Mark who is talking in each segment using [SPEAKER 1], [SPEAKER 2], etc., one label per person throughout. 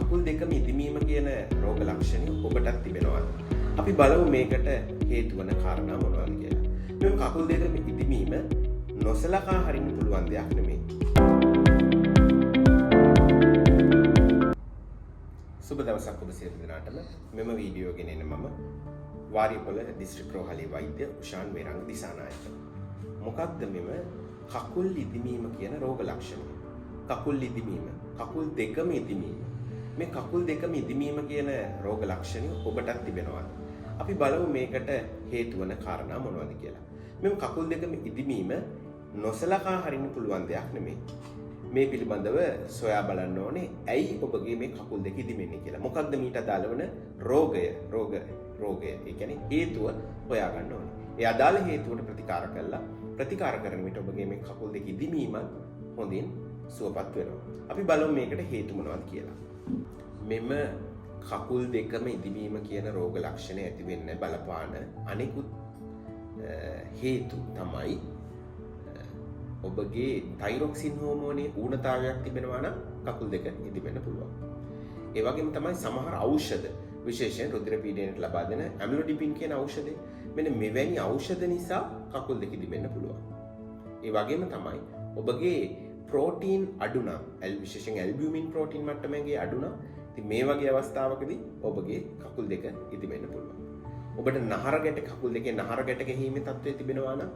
[SPEAKER 1] කකුල් දෙකම ඉදිමීම කියන රෝග ලක්ෂණය ඔබටත් තිබෙනවා. අපි බලමු මේකට හේතු වන කාරණා මොනවද කියලා. මේ කකුල් දෙකම ඉදිමීම නොසලකා හරින්න පුළුවන් දෙයක් නෙමෙයි. සුබ දවසක් ඔබ සියලු දෙනාටම. මෙම වීඩියෝ ගෙනෙන මම වාරියපොළ දිස්ත්‍රික් රෝහලේ වෛද්‍ය උෂාන් වේරංග දිසානායක. මොකක්ද මෙම කකුල් ඉදිමීම කියන රෝග ලක්ෂණය? කකුල් ඉදිමීම, කකුල් දෙකම ඉදිමීම. මේ කකුල් දෙකම ඉදිමීම කියන රෝග ලක්ෂණය ඔබටත් තිබෙනවා. අපි බලමු මේකට හේතු වන කාරණා මොනවද කියලා. මෙම කකුල් දෙකම ඉදිමීම නොසලකා හරින්න පුළුවන් දෙයක් නෙමෙයි. මේ පිළිබඳව සොයා බලන්න ඕනේ ඇයි ඔබගේ මේ කකුල් දෙක ඉදිමෙන්නේ කියලා. මොකක්ද මීට අදාළ වන රෝගය? ඒ කියන්නේ හේතුව හොයා ගන්න ඕනේ. ඒ අදාළ හේතුවට ප්‍රතිකාර කරන විට ඔබගේ මේ කකුල් දෙක ඉදිමීම හොඳින් සුවපත් වෙනවා. අපි බලමු මේකට හේතු මොනවද කියලා. මෙම කකුල් දෙකම ඉදිමීම කියන රෝග ලක්ෂණ ඇති වෙන්න බලපාන අනෙකුත් හේතු තමයි ඔබගේ තයිරොක්සින් හෝමෝනයේ ඌනතාවයක් තිබෙනවා නම් කකුල් දෙක ඉදිමෙන්න පුළුවන්. ඒ වගේම තමයි සමහර ඖෂධ විශේෂයෙන් රුධිර පීඩනයට ලබා දෙන ඇමිලොඩිපින් කියන ඖෂධය. මෙන්න මෙවැනි ඖෂධ නිසා කකුල් දෙක ඉදිමෙන්න පුළුවන්. ඒ වගේම තමයි ඔබගේ ප්‍රෝටීන් අඩු නම්, විශේෂයෙන් ඇල්බියුමින් ප්‍රෝටීන් මට්ටමේ අඩු නම්, ඉතින් මේ වගේ අවස්ථාවකදී ඔබගේ කකුල් දෙක ඉදිමෙන්න පුළුවන්. ඔබට කකුල් දෙකේ නහර ගැට ගැහිීමේ තත්ත්වය තිබෙනවා නම්,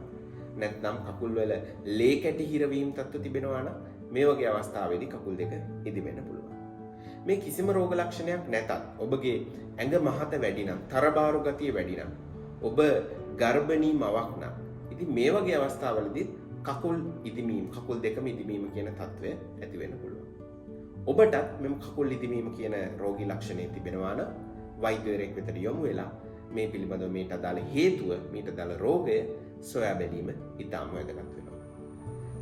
[SPEAKER 1] නැත්නම් කකුල් වල ලේ කැටි හිරවීම තත්ත්ව තිබෙනවා නම්, මේ වගේ අවස්ථාවේදී කකුල් දෙක ඉදිමෙන්න පුළුවන්. මේ කිසිම රෝග ලක්ෂණයක් නැතත් ඔබගේ ඇඟ මහත වැඩි නම්, තරබාරු ගතිය වැඩි නම්, ඔබ ගර්භණී මවක් නම්, ඉතින් මේ වගේ අවස්ථාවලදී කකුල් දෙකම ඉදිමීම කියන තත්ත්වය ඇති වෙන්න පුළුවන්. ඔබටත් මෙම කකුල් ඉදිමීම කියන රෝගී ලක්ෂණය තිබෙනවා නම් වෛද්‍යවරයෙක් වෙතට යොමු වෙලා මේ පිළිබඳව මේට අදාළ හේතුව, මේට අදාළ රෝගය සොයා බැලීම ඉතාම වැදගත් වෙනවා.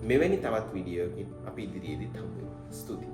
[SPEAKER 1] මෙවැනි තවත් වීඩියෝකින් අපි ඉදිරියේදීත් හමු වෙමු. ස්තුතියි.